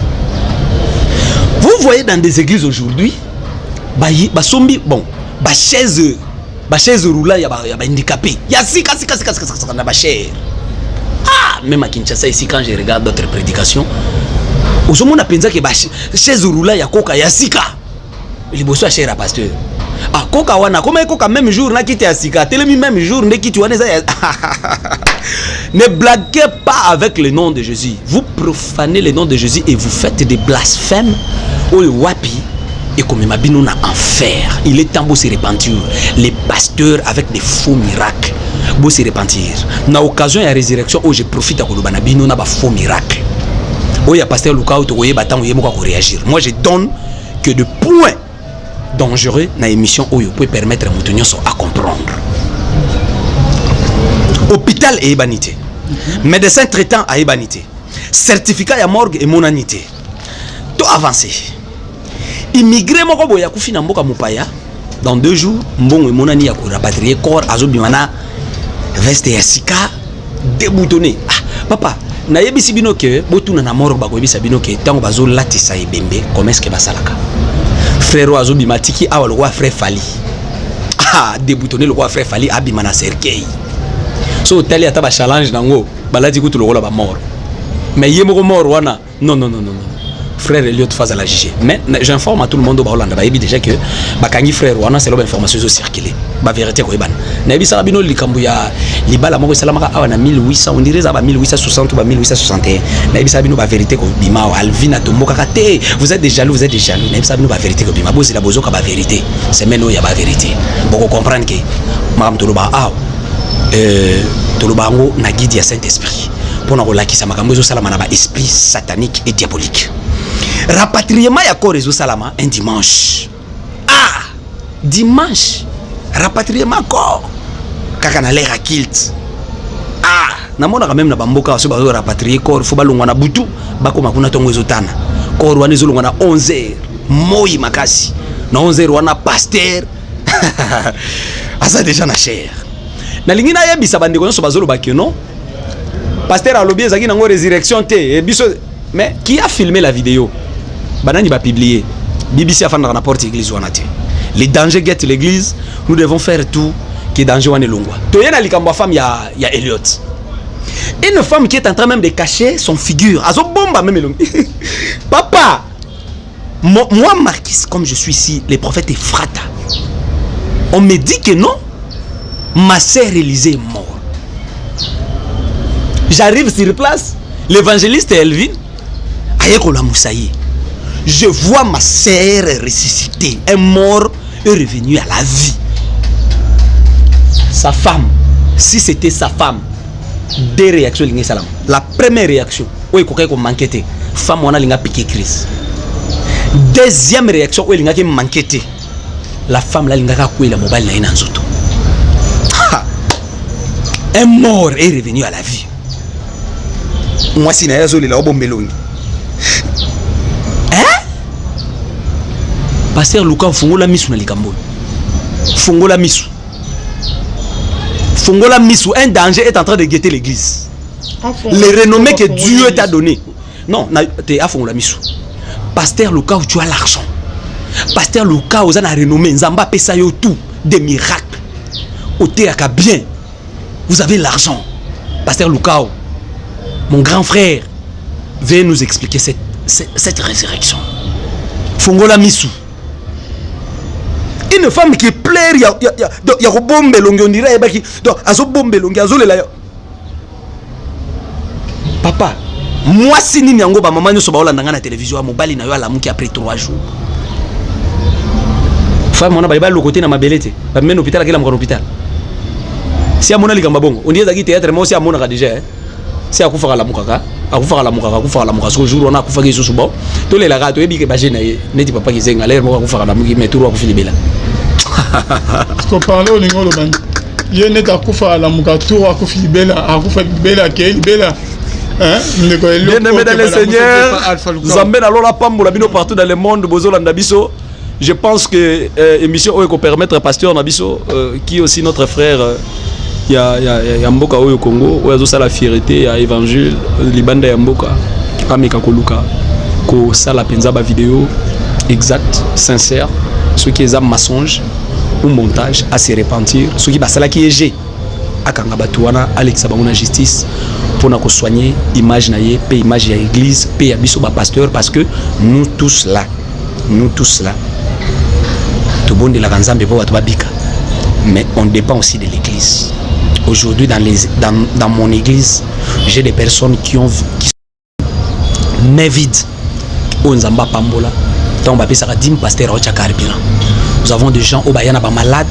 Vous voyez dans des églises aujourd'hui ba sombi bon ba chaise roulante ya ba handicapé. Ya sika na ba chaise. Ah, même à Kinshasa ici quand je regarde d'autres prédications, aux hommes on a pensé que ba chaise roulante ya koka ya sika. Il bosse à cher pasteur. Ah koka wana comme koka même jour na kiti ya sika, telemi même jour ne kiti wana Ne blaguez pas avec le nom de Jésus. Vous profanez le nom de Jésus et vous faites des blasphèmes. Oh wapi et comme mabino na enfer. Il est temps de se repentir. Les pasteurs avec des faux miracles, pour se repentir. Na occasion ya résurrection, oh je profite à koloba na bino na ba faux miracles. Oh ya pasteur Luka to oye batang oye moko ko réagir. Moi je donne que de points dangereux na émission où vous pouvez permettre à Moutonio à comprendre. Hôpital et ébanité. Médecin traitant à ébanité. Certificat à morgue et monanité. Tout avancé. Immigré moko boya kufina mboka mupaya. Dans 2 jours, mbongo et monani ya ko rapatrier corps azobimana veste ya sika déboutonné. Ah papa, na yebisi bino ke botuna na morgue bako yebisa bino ke tango bazo latisa ebembe comment est-ce que basalaka. Frère azobima tiki awa le roi frère Fali. Ah déboutonné le roi frère Fali abimana cercueil. So tali ata ba challenge nango baladi kutu lokola ba mort. Mais yemoko mort wana non. Frère Elliot face à la juger. Mais j'informe à tout le monde au Hollande ba yebi déjà que bakangi frère wana c'est l'information circulée. Ba vérité ko ibana. Na yebi sala bino likambu ya libala moko salamaka awa na 1800 on dirait ça ba 1860 ou ba 1861. Na yebi sala bino ba vérité ko bima Alvina tomboka kate. Vous êtes des jaloux. Na yebi sala bino ba vérité ko bima bozi la bozoka ba vérité. C'est maintenant ya ba vérité. Boko comprendre que makam toloba awa tolobango na guide ya Saint-Esprit pour na kolakisa makambo zo salama na ba esprit satanique et diabolique. Rapatriement ya corps zo salama un dimanche. Ah, dimanche rapatriement corps kaka na l'air à kilt. Ah, na mona quand même na bamboka so ba rapatrier corps fo balongwa na butu bako makuna tongo ezotana. Corps wana ezolongwa na 11h moi makasi. Na 11h wana pasteur asa déjà na cher. Na lingina ya bisa bande konso bazolo bakeno pasteur alobi ezaki nango résurrection te biso mais qui a filmé la vidéo banani ba publier BBC a fait dans porte église wana te les dangers guettent l'église nous devons faire tout que danger wana longwa to yena likambo femme ya Elliot une femme qui est en train même de cacher son figure azo bomba même long papa moi Marquis comme je suis ici les prophètes Ephrata on me dit que non. Ma sœur Élisée est morte. J'arrive sur place, l'évangéliste Elvin, Ayekola Moussaïe. Je vois ma sœur ressuscitée, elle est morte et revenue à la vie. Sa femme, si c'était sa femme, 2 réactions. La première réaction, oui, il manquait. Femme, on a piqué Christ. Deuxième réaction, oui, il a manqué. La femme, là, il a la mobile, un mort est revenu à la vie. Moi, si je suis là, hein? Pasteur Luka, fongola misu na likambo. Fongola misu. Un danger est en train de guetter l'église. Les renommées que Dieu t'a donné. Non, tu es à fongola misu. Pasteur Luka, tu as l'argent. Pasteur Luka, tu as la renommée. Nzamba pesa yo tout. Des miracles. Oteaka bien. Vous avez l'argent. Pasteur Lukao, mon grand frère, veuillez nous expliquer cette résurrection. Fongola Misu. Une femme qui pleure, il y a bombe longue, on dirait, azo bombe longue, azo le la. Papa, moi si ni nyango ba maman nyoso ba ola ndanga na télévision a mobali na yo ala muki après 3 jours. Femme on a ba le côté na mabelete, ba men hôpital akela mko hôpital. Si amona likamba bongo on dit zaki théâtre moi aussi amona déjà si akufa la mukaka so jour on a akufa ki susu bon to le la ga to ebike ba jena neti papa ki zenga l'air mo akufa la muki meturo akufi libela ko parler au lingo lo bandi ye neti akufa la muka tour akufi libela akufa libela ke libela hein bien aimé dans le Seigneur Zambé na lola pambola bino partout dans le monde bozolanda biso je pense que émission oyo ko permettre pasteur Nabiso qui est aussi notre frère il y a mboka oyo Congo oyo zo la fierté à évangile libanda ya mboka ameka koluka ko sala penza ba vidéo exact sincère ce qui est un mensonge ou montage à se repentir ce qui basala qui est G akanga batuana Alexa bangona justice pour na soigner image na ye pe image ya église pe ya biso ba pasteur parce que nous tous là tout bon de la Nzambe po batu babika mais on dépend aussi de l'église. Aujourd'hui dans mon église j'ai des personnes qui sont mais vide au Nzamba pambola tant ba pesa ka dim pasteur au carburant. Nous avons des gens au bayana ba malade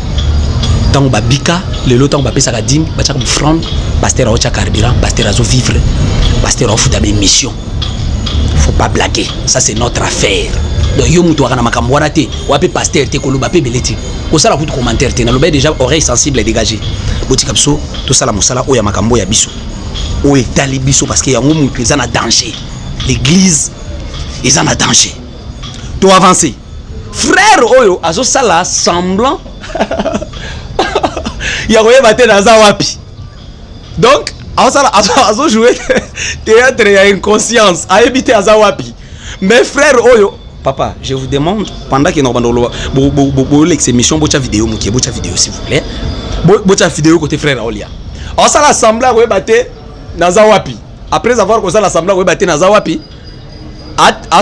tant ba bika le lot tant ba pesa ka dim ba chaka front pasteur au carburant pasteur azo vivre pasteur au futa be mission. Faut pas blaguer, ça c'est notre affaire. Donc yo mutu akana makambo wana te wape pasteur te koloba pe beleti ko sala kutu commentaire te na lobe déjà oreille sensible dégagée botika biso to sala musala oya makambo ya biso o etali biso parce que yango mutu eza na danger, l'église eza na danger. To avancer frère oyo azo sala semblant ya koyeba te naza wapi donc azo jouer théâtre ya inconscience ayebi aza wapi mais frère oyo papa je vous demande pendant que nous l'exémission bocha vidéo mukie bocha vidéo s'il vous plaît bocha vidéo côté frère Olia ça l'assemblée koyeba te naza wapi après avoir ko ça l'assemblée koyeba te naza wapi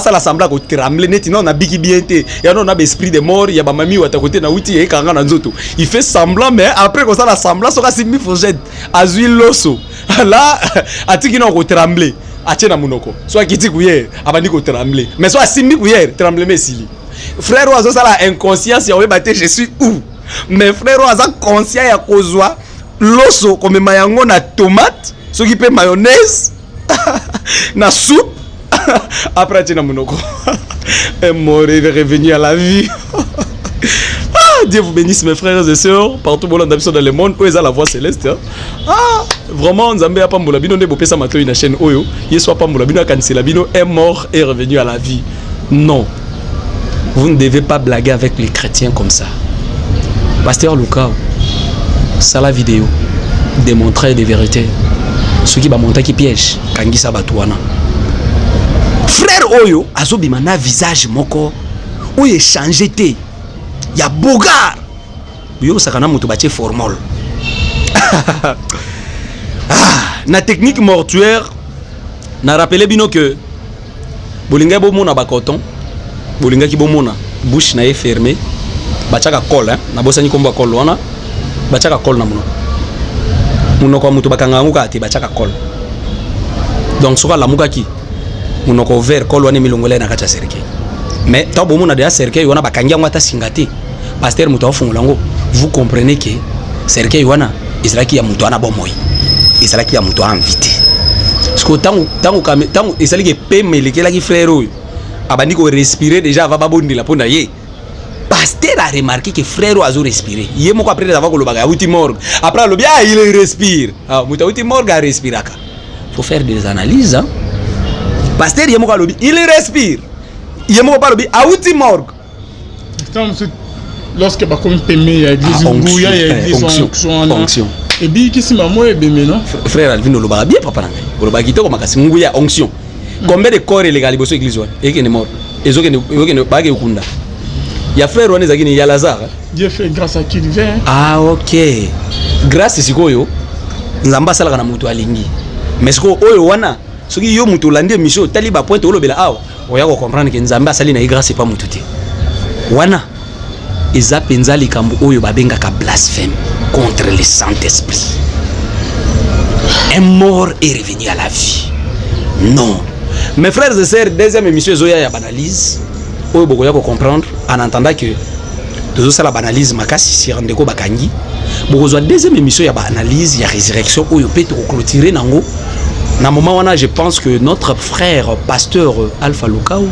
ça l'assemblée ko trembler net non na biki bien te ya non na esprit de mort ya ba mami wata côté na uti e kanga na nzoto il fait semblant mais après ko ça l'assemblée so ka simi fourchette azui loso là atiki non ko trembler atiena munoko soit kiti kuyer abandi ko trembler mais soit simi kuyer trembler mesili frère oazo ça la inconscience ya weba te je suis où mais frère oazo conscient ya kozwa loso comme mayango na tomate ce qui peut mayonnaise na soupe après atiena munoko est mort et est revenu à la vie. Dieu vous bénisse mes frères et sœurs partout dans le monde où est la voix céleste. Vraiment Nzambe a pambola bino ne bopesa mato une chaîne oyo yeso pambola bino kansela bino est mort et revenu à la vie. Non. Vous ne devez pas blaguer avec les chrétiens comme ça. Pasteur Lucas ça la vidéo démontrer des vérités. Ceux qui va monter qui piège kangisa batouana. Frère oyo azobima na visage moko oyo changé té. Ya bogar yo sakana mutu batie formol na technique mortuaire na rappelé bino que bolinga bo mona ba coton bolinga ki bo mona bouche na fermée bachaka col hein na bosani komba col wana bachaka col na muno ko mutu bakanga nguka te bachaka col donc soka la muka ki muno ko vert col wana milongole na kacha serke mais ta bo mona de serke wana bakangia ngata singate pasteur mutu afungulango vous comprenez que cercueil wana ezalaki ya mutu ana bomoi ezalaki ya mutu invité parce que tango ezalaki peme lekelaki frère oyo abandi ko respirer déjà ava babondela pona ye pasteur a remarqué que frère azo respirer ye moko après avoir ko lobaga uti morgue après lobi il respire mutu uti morgue a respiraka faut faire des analyses hein pasteur ye moko lobi il respire ye moko pa lobi uti morgue lorsque ba comme peme ya église nguya ya église onction et bi kisi mamo e beme non frère Alvino loba bien papa nanga loba kitoko makasi nguya onction combien de corps illégal liboso église wana et que ne mort ezo que ne ba ke kunda ya frère wana ezaki ni ya Lazare Dieu fait grâce à qui il vient OK grâce sikoyo nzamba sala na mutu alingi mais siko oyo wana soki yo mutu landi mission tali ba point olobela awa oya ko comprendre que nzamba sali na grâce pas mutu te wana eza penza likambo oyo babengaka blasphème contre le Saint-Esprit. Un mort est revenu à la vie. Non. Mes frères et sœurs, deuxième émission zoya ya banalise oyo bokoya ko comprendre en entendant que tozo sala banalise makasi sur ndeko bakangi bokozwa deuxième émission ya banalise ya résurrection oyo peut clôturer nango. Na moment wana je pense que notre frère pasteur Alpha Lukao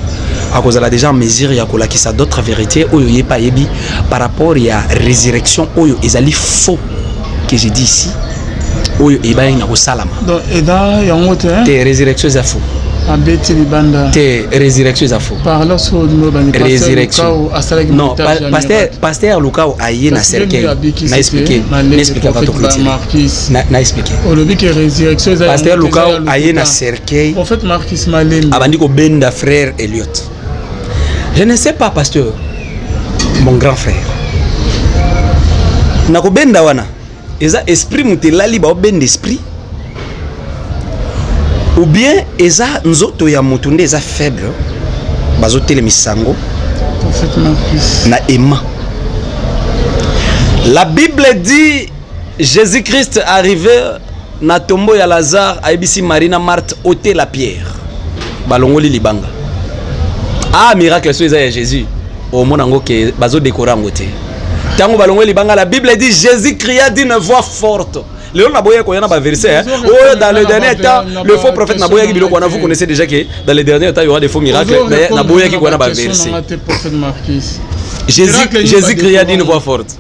a cause la déjà mesure ya kolakisa d'autres vérités oyo yepa yebi par rapport ya résurrection oyo ezali faux que j'ai dit ici oyo eba na ko salama donc eda yango te résurrection za faux Abeti libanda. Te résurrection ça faux. Parla sur no bani résurrection. Non, pasteur Lukao aye na cercueil. Na expliquer. Na expliquer pas tout na expliquer. Olobi que résurrection ça. Pasteur Lukao aye na cercueil. Prophète Marcus Malem. Abandi ko benda frère Elliot. Je ne sais pas pasteur. Mon grand frère. Na ko benda wana. Eza esprit mutelali ba benda esprit. Ou bien eza nzoto ya mutunde eza faible bazo telemisango na ema. La Bible dit Jésus-Christ arrivé na tombeau ya Lazare aibisi Marina Marthe ôter la pierre balongoli libanga. Ah miracle so eza ya Jésus au monango ke bazo décorer ngote tango balongoli libanga. La Bible dit Jésus cria d'une voix forte. Léon Naboya ko yana ba verset oh dans le dernier temps le faux prophète Naboya qui biloko vous connaissez déjà que dans les derniers temps il y aura des faux miracles. Naboya qui ko yana ba verset. Jésus cria d'une voix forte.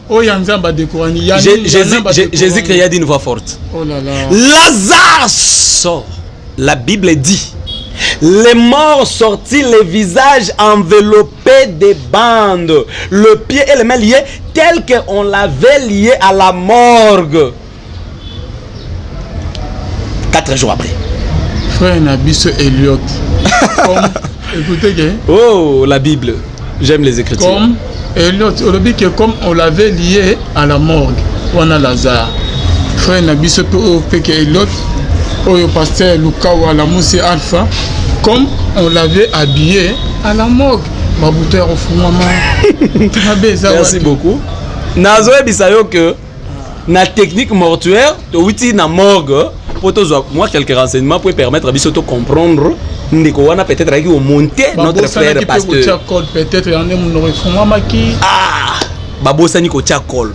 Jésus cria d'une voix forte. Lazare sort. La Bible dit les morts sortis, les visages enveloppés des bandes, le pied et les mains liés tel qu'on l'avait lié à la morgue. 4 jours après. Frère Nabiso Elliot. Écoutez que. Oh, la Bible. J'aime les Écritures. Comme Elliot, comme on l'avait lié à la morgue. On a Lazare. Frère Nabiso Peke Elliot. Oh, le pasteur Lukawa la Mousse Alpha. Comme on l'avait habillé à la morgue. Merci beaucoup. Nazoé Bisayo que na technique mortuaire, tu na morgue. Moi, quelques renseignements pour permettre à Bissot de comprendre. Peut-être qu'il faut monter notre frère pasteur. Peut-être ah, Babosani ko tchakol.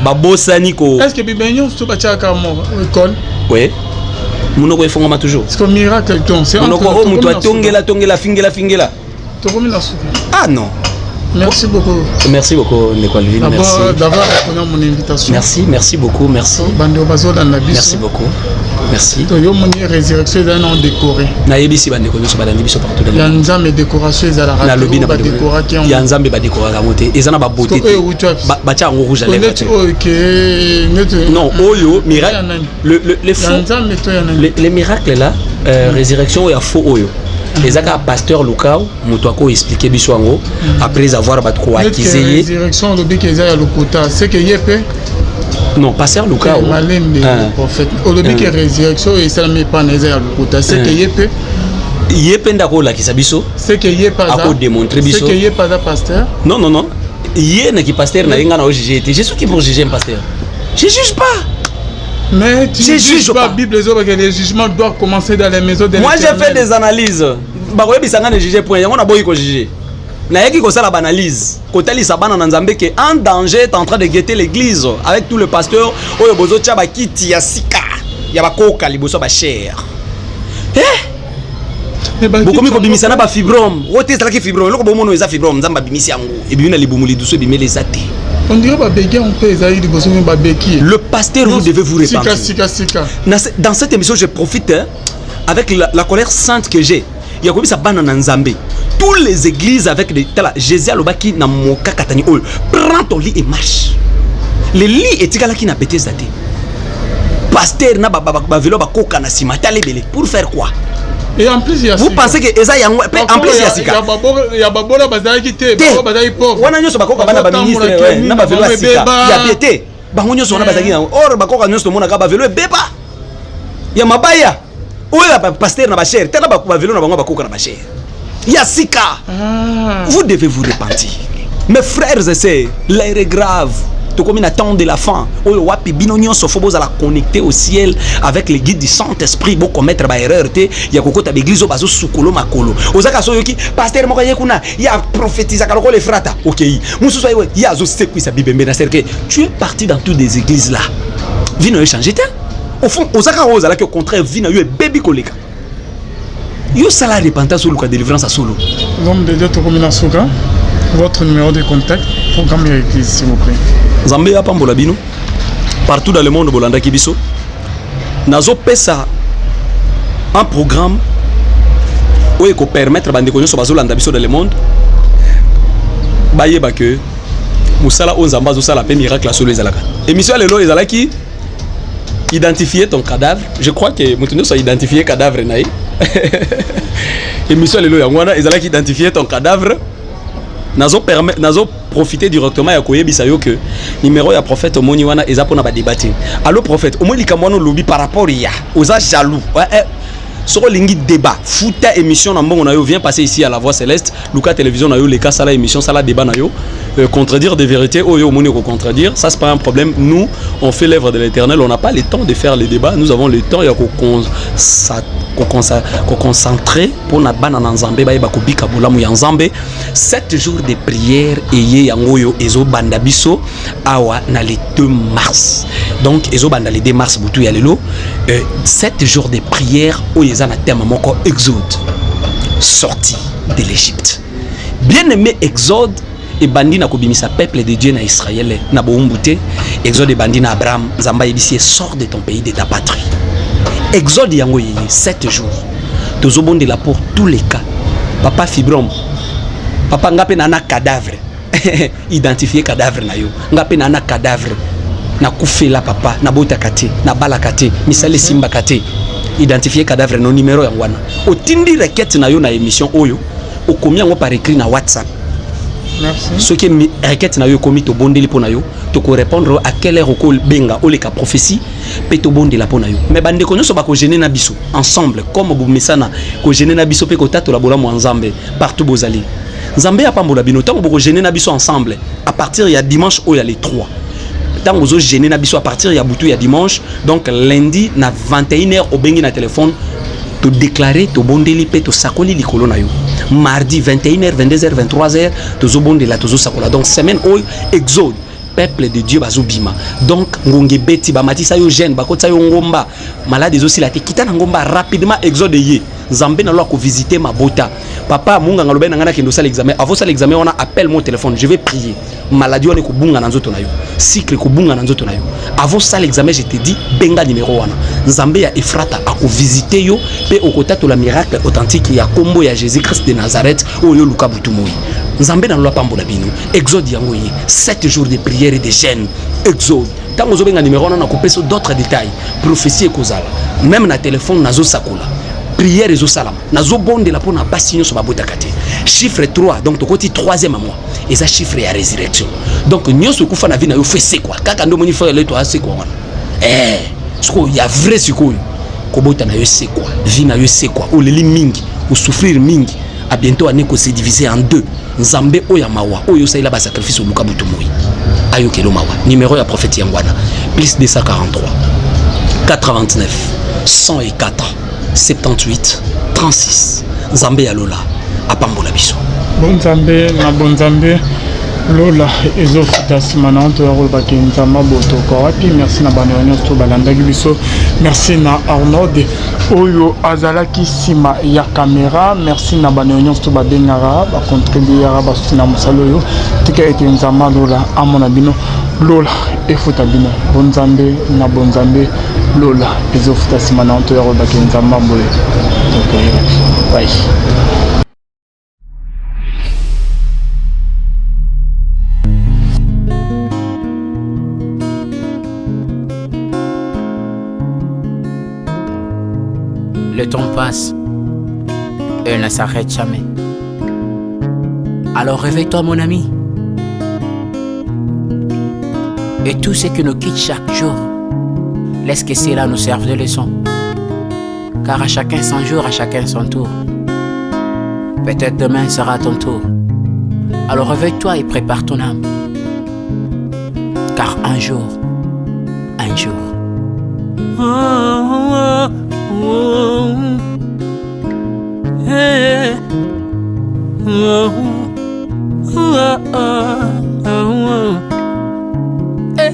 Babosani ko. Est-ce que Bibénion se bat à école? Oui. Mounoko est toujours. C'est un miracle. C'est un fingela. Ah non. Merci beaucoup. Merci beaucoup, Nicole Ville. Merci d'avoir répondu à mon invitation. Merci beaucoup, merci. Merci beaucoup. Merci. Il y a une résurrection d'un an décoré. Il y a une décoration partout. Il y a une décoration à la radio. Il y a une décoration. Il y a une beauté. Non, les miracles là, résurrection, il y a faux oyo. Les actes pasteur Lukao, Moutouako expliqué Biswango, après avoir accusé. La résurrection, le bic est à l'Okota, c'est que Yépe. Non, pasteur Lukao. Malem, prophète. Le bic est résurrection et ça ne met pas à l'Okota, c'est que Yépe. Yépe Ndakola qui s'abisso. C'est que Yépe pas à démontrer Bisso. C'est que Yépe pas pasteur. Non. Yé n'est qui pasteur n'a rien à juger. Je suis qui pour juger un pasteur? Je juge pas. Mais tu ne juges pas la Bible, les jugements doivent commencer dans les maisons de Moi j'ai fait des analyses. Baroye bisanga ne juger point. On a beau y juger. Na yeki ko sala banalise. Kotali sabana na Nzambe que en danger est en train de guetter l'église avec tout le pasteur oyo bozo tia ba kiti ya sika. Ya ba koka liboso ba cher. Bokomi ko bimisana ba fibrome. Wote sala ki fibrome. Loko bo mono eza fibrome Nzamba bimisi yango. E bimina libumuli duso bimele zate. On dirait le pasteur, vous devez vous répandre. Dans cette émission, je profite avec la colère sainte que j'ai. Il y a comme ça banana Nzambe. Toutes les églises avec des Jésus Alobaki na moka katani ol. Prends ton lit et marche. Le lit est tigala qui n'a pété zate. Pasteur na ba vélo ba koka na simatale belé pour faire quoi? Et en plus, il y a vous pensez que Eza Yango en plus il y a Sika. Il y a Babola Bazari qui était Bazari pauvre. On a nyoso bakoka bana ba ministre na ba vélo Sika. Il y a piété. Bango nyoso na bazaki na or bakoka nyoso mona ka ba vélo beba. Ya mabaya. Oya ba pasteur na ba cher. Tela ba vélo na bango bakoka na ba cher. Il y a Sika. Vous devez vous repentir. Mes frères et sœurs, l'air est grave. Tout comme il attend de la fin. Oyo wapi binonyo sofoboza la connecter au ciel avec les guides du Saint-Esprit pour commettre ba erreur te ya kokota l'église bazo sukolo makolo. Ozaka soyoki pasteur moko yekuna ya prophétisa kaloko les frata. OK. Mususu ayo ya zo sekwi sa bibembe na cercle. Tu es parti dans toutes les églises là. Vino yo changer te. Au fond, ozaka oza que au contraire vino yo baby koleka. Yo sala repentance ou la délivrance à solo. L'homme de Dieu to comme Soga. Votre numéro de contact pour gagner l'église s'il vous plaît. Zambé a pambola bino partout dans le monde bolanda kibiso nazo pesa un programme oyo ko permettre bande konyo so bazolanda biso dans le monde bayeba que musala onzamba azosala pe miracle à solo ezalaka émission lelo ezalaki identifier ton cadavre. Je crois que mutundo so identifier cadavre naï émission lelo yangwana ezalaki identifier ton cadavre. Nazo profiter directement ya koyebisa yo que numéro ya prophète omoni wana eza pona ba débattre. Allo prophète omoni likamwano lobi par rapport ya oza jaloux. Soko lingi débat futa émission na mbongo na yo vient passer ici à la Voix Céleste Luka télévision na yo les cas sala émission sala débat na yo contredire des vérités oh yo moni ko contredire ça c'est pas un problème. Nous on fait l'œuvre de l'Éternel, on n'a pas le temps de faire les débats, nous avons le temps ya ko concentrer pour na bana na Nzambe ba ko bika bolamu ya Nzambe 7 jours de prière eye yango yo ezo banda biso awa na le 2 mars donc ezo banda le 2 mars butu ya lelo 7 jours de prière où ils ont un thème moko Exode, sortie de l'Égypte. Bien aimé Exode et bandi na kobimisa peuple de Dieu na Israël na boumbuté. Exode et bandi na Abraham Zamba yebisi sort de ton pays, de ta patrie. Exode yango yeye 7 jours. Tozobonde là pour tous les cas. Papa fibrome. Papa ngape na cadavre. Identifier cadavre na yo. Ngape na cadavre. Na kufela papa na bota kate na bala kate misale simba kate. Identifier cadavre no numéro yangwana otindi requête na yo na émission oyo okomi yango par écrit na WhatsApp. Merci. Ce qui requête na yo komi to bondeli pona yo to ko répondre à quelle heure ko benga o le ka prophétie pe to bondela pona yo mais bande ko nyoso ba ko gêner na biso ensemble comme bu mesana ko gêner na biso pe ko tato la bola mo Nzambe partout bozali Nzambe ya pambola bino tango ko gêner na biso ensemble à partir ya dimanche o ya les 3 tant aux autres gênés na biso à partir ya boutou ya dimanche donc lundi na 21h au bengi na téléphone to déclarer to bondeli pe to sakoli likolo na yo mardi 21h 22h 23h to zo bondela to zo sakola donc semaine o Exode peuple de Dieu bazobima donc ngonge beti ba matisa yo jeune ba kotsa yo ngomba malade zo sila te kita na ngomba rapidement Exode ye Nzambe na lo ko visiter mabota papa munga ngalobe na ngana kendo sala examen avant ça l'examen on a appelle mon téléphone je vais prier maladie on est ko bunga na nzoto na yo cycle ko bunga na nzoto na yo avant ça l'examen je te dis benga numéro wana Nzambe ya Efrata a ko visiter yo pe okota to la miracle authentique ya kombo ya Jésus Christ de Nazareth o yo luka butumoi Nzambe na lo pambola bino Exode yango ye 7 jours de prière et de jeûne Exode tant vous avez un numéro on a coupé sur d'autres détails prophétie kozala même na téléphone nazo sakola prière et salam nazo bonde la pona basinyo so babota kate chiffre 3 donc to koti 3e mois et ça chiffre ya résurrection donc nyoso kufa na vie na yo fait c'est quoi kaka ndo moni frère le to c'est quoi ce qu'il y a vrai ce ko kobota na yo c'est quoi vie na yo c'est quoi o leli mingi ou souffrir mingi à bientôt année ko se diviser en deux Nzambe oya mawa oyo saila ba sacrifice o luka butumoi ayo kelo mawa numéro ya prophète yangwana plus 243 89 104 78 36 Nzambe ya Lola apambola biso bon Nzambe na bon Nzambe Lola ezofuta simana to ya kolobaki nzamba boto kwa wapi merci na bana nyonso balandaki biso merci na Arnaud oyo azalaki sima ya caméra merci na bana nyonso babengara ba contribuera ba sina musalo yo tika ete nzamba Lola amona bino Lola efuta bino bon Nzambe na bon Nzambe Lola ezofuta simana to ya kolobaki nzamba boye donc bye. Le temps passe, elle ne s'arrête jamais. Alors réveille-toi mon ami. Et tout ce qui nous quitte chaque jour, laisse que cela nous serve de leçon. Car à chacun son jour, à chacun son tour. Peut-être demain sera ton tour. Alors réveille-toi et prépare ton âme. Car un jour. Oh, oh, oh, hey, oh, oh, oh, oh. Hey.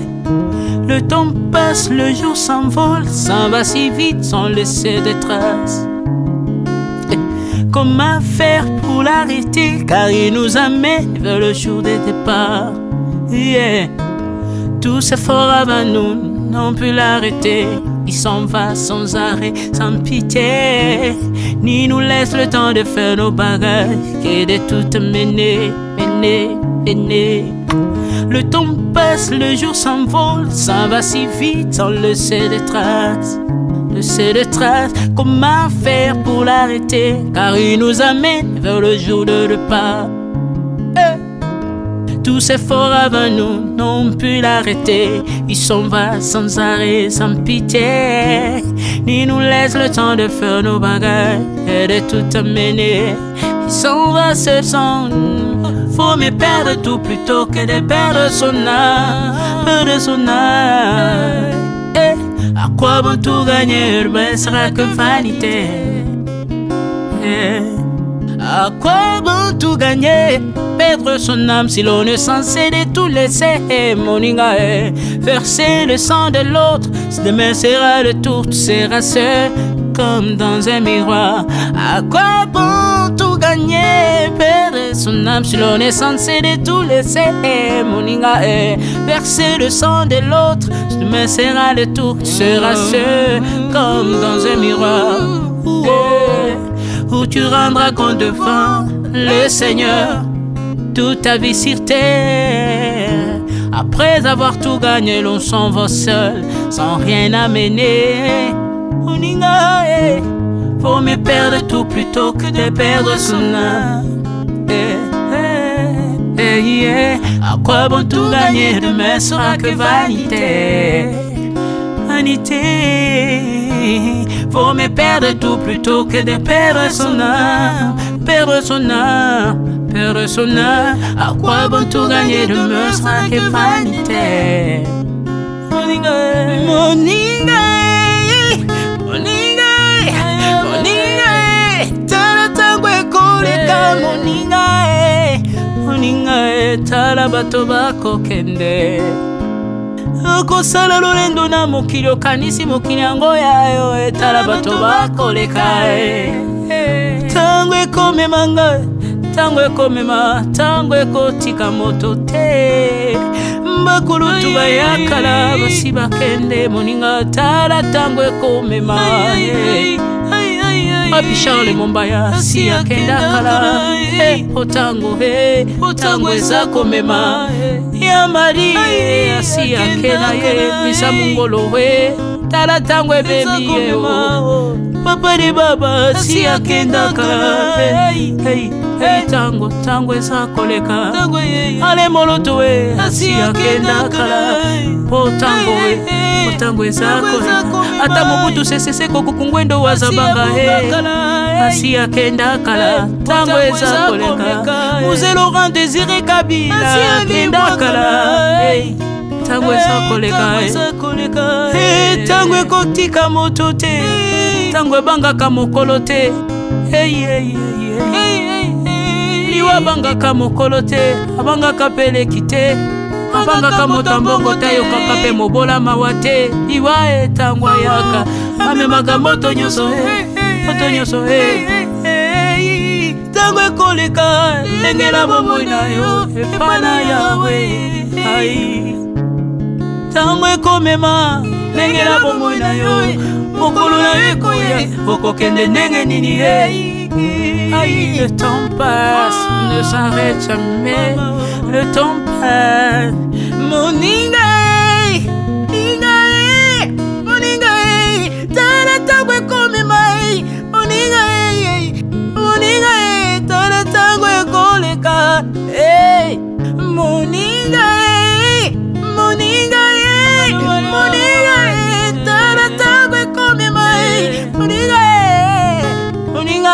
Le temps passe, le jour s'envole, s'en va si vite sans laisser de traces. Hey. Comment faire pour l'arrêter, car il nous amène vers le jour de départ. Yeah. Tous ces efforts avant nous n'ont pu l'arrêter. il s'en va sans arrêt, sans pitié, ni nous laisse le temps de faire nos bagages, et de tout mener. Le temps passe, le jour s'envole, s'en va si vite sans laisser de traces. Comment faire pour l'arrêter? Car il nous amène vers le jour de repas. Tous ces forts avant nous n'ont pu l'arrêter. Il s'en va sans arrêt, sans pitié, ni nous laisse le temps de faire nos bagages et de tout amener. Il s'en va seul sans nous. Faut me perdre tout plutôt que de perdre son âme, À quoi bon tout gagner, mais sera que vanité. À quoi bon tout gagner, perdre son âme si l'on est censé de tout laisser. Moninga, verser le sang de l'autre, si demain sera le tour, tu seras seul comme dans un miroir. À quoi bon tout gagner, perdre son âme si l'on est censé de tout laisser. Moninga, verser le sang de l'autre, si demain sera le tour, tu seras seul comme dans un miroir. Où tu rendras compte devant le Seigneur toute ta vie sur terre. Après avoir tout gagné, l'on s'en va seul, sans rien amener. Faut me perdre tout plutôt que de perdre son âme. À quoi bon tout gagner, demain sera que vanité. Faut me perdre tout plutôt que de perdre son âme. À quoi bon tout gagner, demain sera que vanité. Moninga, tala tango ekoleka. Moninga, tala bato bako kende. Okosala lolendo na mokili, okanisi mokili yango yayo, tala bato bakoleka. Tango ekomema ngai, tango ekomema, tango ekotika moto te. Bakulutu bayakala basi bakende. Moninga, tala tango ekomema. Papi Charles Mombaya si akenda kala. Otango eza komema. Ya Mari si akenda misa mungolo tala tango ebebi Papa de Baba si akenda kala. Tango eza koleka. Ale moloto si akenda kala. Tango eza koleka. Ata mobutu sesese kokukungwendo wazabanga asi akenda kala. Tango eza koleka. Muse Laurent Désiré Kabila akenda kala. Tango eza koleka. Tango ekotika moto te, tango ebangaka mokolo te. Liwa bangaka mokolo te, abangaka peleki te. Abangaka motambongo tayo kakape mobola mawate. Liwa tango yaka amemaka moto nyoso tango ekoleka. Lengela bomoi na yo epana yawe. Tango ekomema, lengela bomoi na yo. Mokolo na yo ekoya, okokende ndenge nini. Le temps passe, ne s'arrête jamais. Le temps passe. Moninga, tala tango ekomema. Moninga, tala tango ekoleka. Moninga, tala tango ekomema. Moninga,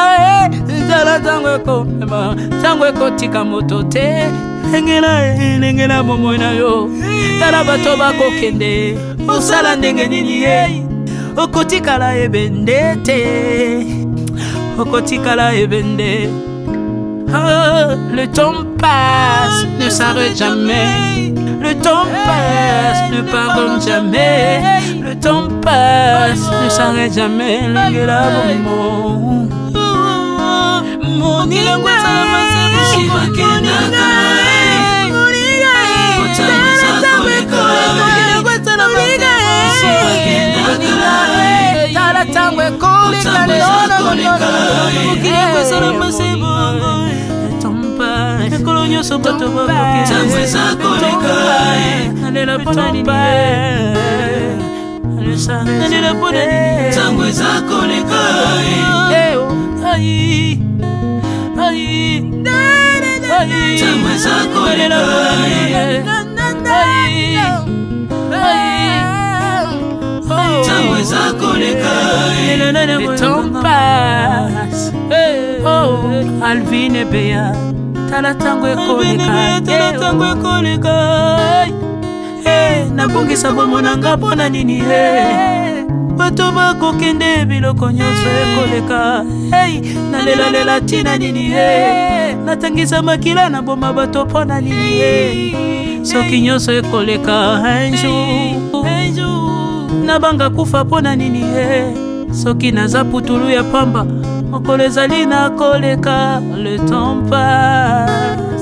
tala tango ekomema. Tango ekotika moto te. Lengela bomoi na yo. Tala bato bakokende. Osala ndenge nini okotikala ebende te. Okotikala ebende. Le temps passe, ne s'arrête jamais. Le temps passe, ne pardonne jamais. Le temps passe, ne s'arrête jamais. Lengela bomoi. Moninga, Moninga, tango ekoleka ekolo nyonso bato bakokealela mpona nini alela mpona nini tango ezakoleka tango ezakoleka tango ezakoleka le temps passe Alvin Bea tala tango ekoleka nabongisa bomo nanga mpona nini bato bakokende biloko nyonso ekoleka nalelalela ntina nini natangisa makila na boma bato mpona nini soki nyonso ekoleka un jour nabanga kufa mpona nini soki naza putulu ya pamba mokolo ezali nakoleka le temps passe